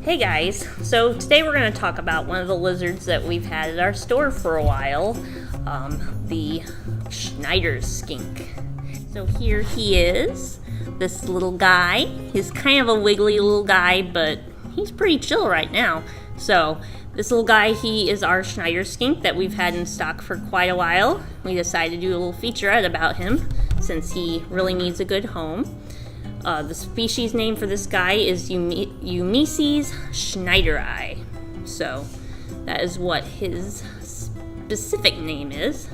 Hey guys, so today we're going to talk about one of the lizards that we've had at our store for a while, the Schneider skink. So here he is, this little guy. He's kind of a wiggly little guy, but he's pretty chill right now. So this little guy, he is our Schneider skink that we've had in stock for quite a while. We decided to do a little featurette about him since he really needs a good home. The species name for this guy is Ulysses Schneideri. So that is what his specific name is.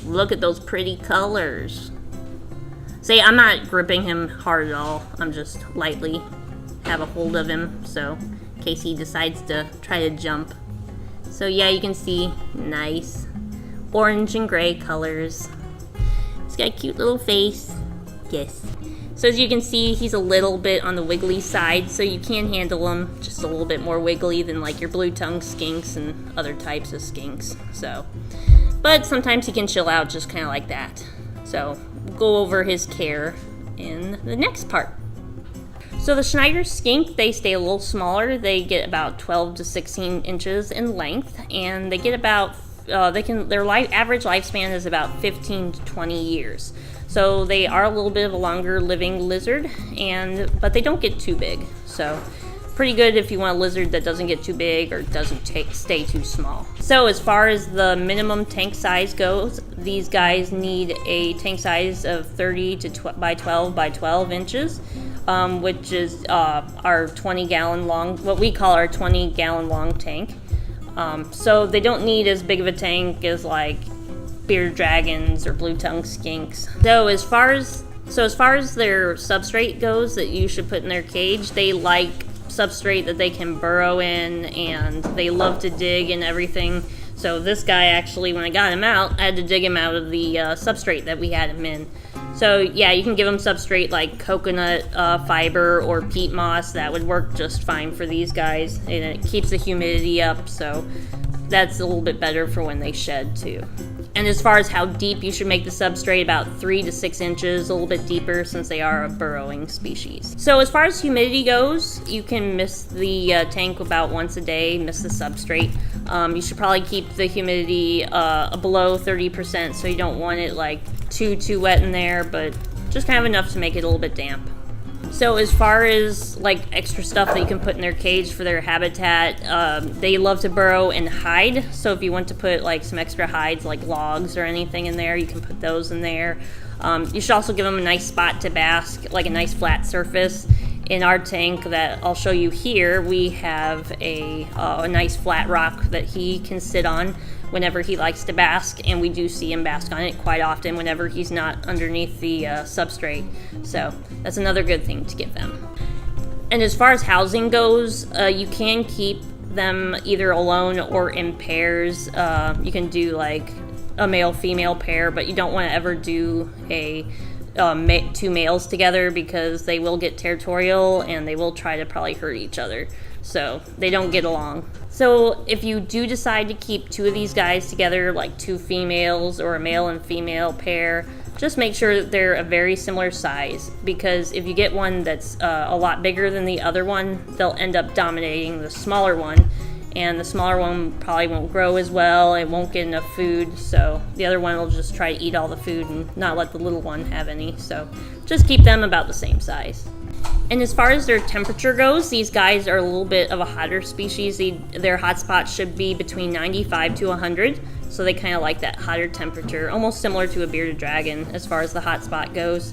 Look at those pretty colors. See, I'm not gripping him hard at all. I'm just lightly have a hold of him, so in case he decides to try to jump. So yeah, you can see nice orange and gray colors. He's got a cute little face. Yes. So as you can see, he's a little bit on the wiggly side, so you can handle him just a little bit more wiggly than like your blue-tongued skinks and other types of skinks. So, but sometimes he can chill out just kind of like that. So we'll go over his care in the next part. So the Schneider skink, they stay a little smaller. They get about 12 to 16 inches in length, and they get about their average lifespan is about 15 to 20 years. So they are a little bit of a longer living lizard, but they don't get too big. So pretty good if you want a lizard that doesn't get too big or doesn't stay too small. So as far as the minimum tank size goes, these guys need a tank size of 30 by 12 by 12 inches, which is our 20-gallon long, what we call our 20-gallon long tank. So they don't need as big of a tank as like bearded dragons or blue-tongued skinks. So as far as their substrate goes that you should put in their cage, they like substrate that they can burrow in, and they love to dig and everything. So this guy, actually, when I got him out, I had to dig him out of the substrate that we had him in. So yeah, you can give them substrate like coconut fiber or peat moss. That would work just fine for these guys, and it keeps the humidity up, so that's a little bit better for when they shed too. And as far as how deep you should make the substrate, about 3 to 6 inches, a little bit deeper since they are a burrowing species. So as far as humidity goes, you can mist the tank about once a day, mist the substrate. You should probably keep the humidity below 30%, so you don't want it like too wet in there, but just kind of enough to make it a little bit damp. So as far as like extra stuff that you can put in their cage for their habitat, they love to burrow and hide. So if you want to put like some extra hides like logs or anything in there, you can put those in there. You should also give them a nice spot to bask, like a nice flat surface. In our tank that I'll show you here, we have a nice flat rock that he can sit on whenever he likes to bask, and we do see him bask on it quite often whenever he's not underneath the substrate. So that's another good thing to give them. And as far as housing goes, you can keep them either alone or in pairs. You can do like a male-female pair, but you don't want to ever do two males together because they will get territorial and they will try to probably hurt each other. So they don't get along. So if you do decide to keep two of these guys together, like two females or a male and female pair, just make sure that they're a very similar size, because if you get one that's a lot bigger than the other one, they'll end up dominating the smaller one, and the smaller one probably won't grow as well, it won't get enough food, so the other one will just try to eat all the food and not let the little one have any. So just keep them about the same size. And as far as their temperature goes, these guys are a little bit of a hotter species. Their hot spot should be between 95 to 100, so they kind of like that hotter temperature, almost similar to a bearded dragon as far as the hot spot goes.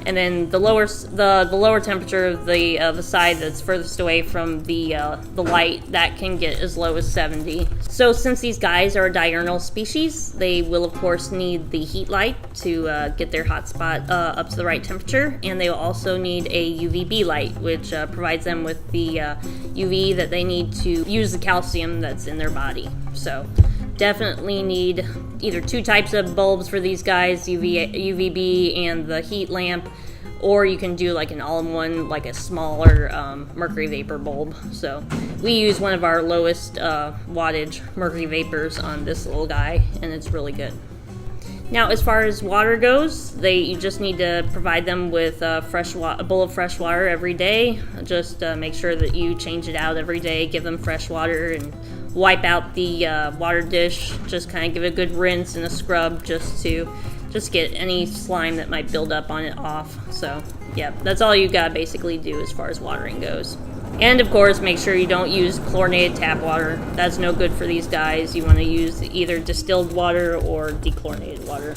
And then the lower temperature of the side that's furthest away from the light, that can get as low as 70. So since these guys are a diurnal species, they will of course need the heat light to get their hot spot up to the right temperature, and they will also need a UVB light, which provides them with the UV that they need to use the calcium that's in their body. So definitely need either two types of bulbs for these guys, UVB and the heat lamp. or you can do like an all-in-one, like a smaller mercury vapor bulb. So we use one of our lowest wattage mercury vapors on this little guy, and it's really good. Now, as far as water goes, you just need to provide them with a bowl of fresh water every day. Just make sure that you change it out every day, give them fresh water, and wipe out the water dish. Just kind of give it a good rinse and a scrub just to get any slime that might build up on it off. So, yeah, that's all you gotta basically do as far as watering goes. And of course, make sure you don't use chlorinated tap water. That's no good for these guys. You want to use either distilled water or dechlorinated water.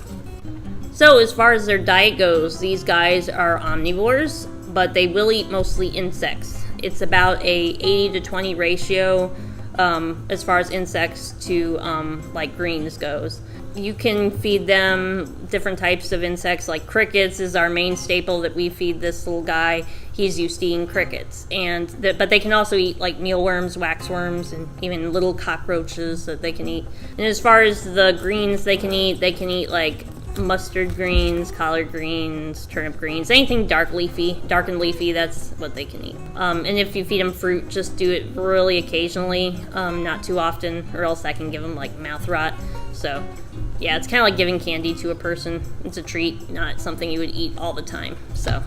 So as far as their diet goes, these guys are omnivores, but they will eat mostly insects. It's about a 80 to 20 ratio as far as insects to like greens goes. You can feed them different types of insects, like crickets is our main staple that we feed this little guy. He's used to eating crickets, but they can also eat like mealworms, waxworms, and even little cockroaches that they can eat. And as far as the greens they can eat like mustard greens, collard greens, turnip greens, anything dark and leafy, that's what they can eat. And if you feed them fruit, just do it really occasionally, not too often, or else that can give them like mouth rot. So yeah, it's kind of like giving candy to a person. It's a treat, not something you would eat all the time. So,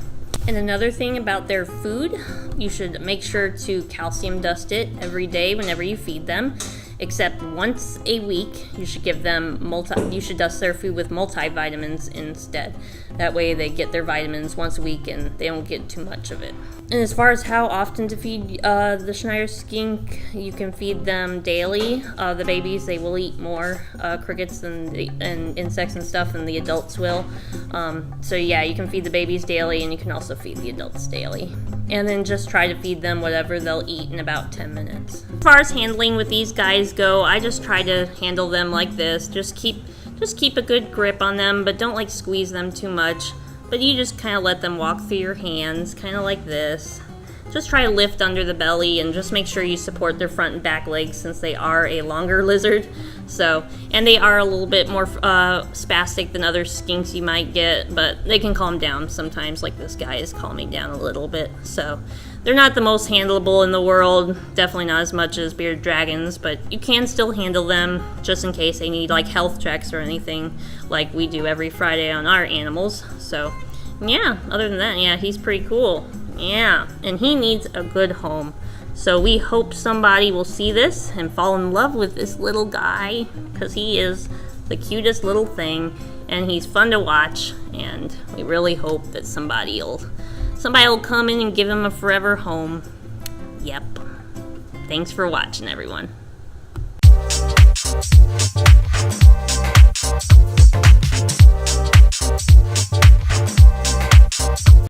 and another thing about their food, you should make sure to calcium dust it every day whenever you feed them. Except once a week, you should give them you should dust their food with multivitamins instead. That way they get their vitamins once a week and they don't get too much of it. And as far as how often to feed the Schneider skink, you can feed them daily. The babies, they will eat more crickets and insects and stuff than the adults will. So yeah, you can feed the babies daily, and you can also feed the adults daily. And then just try to feed them whatever they'll eat in about 10 minutes. As far as handling with these guys go, I just try to handle them like this. Just keep a good grip on them, but don't like squeeze them too much. But you just kind of let them walk through your hands, kind of like this. Just try to lift under the belly and just make sure you support their front and back legs, since they are a longer lizard. So, and they are a little bit more spastic than other skinks you might get, but they can calm down sometimes, like this guy is calming down a little bit. So they're not the most handleable in the world, definitely not as much as bearded dragons, but you can still handle them just in case they need like health checks or anything, like we do every Friday on our animals. So yeah, other than that, yeah, he's pretty cool. Yeah, and he needs a good home. So we hope somebody will see this and fall in love with this little guy, because he is the cutest little thing, and he's fun to watch, and we really hope that somebody will come in and give him a forever home. Yep. Thanks for watching, everyone.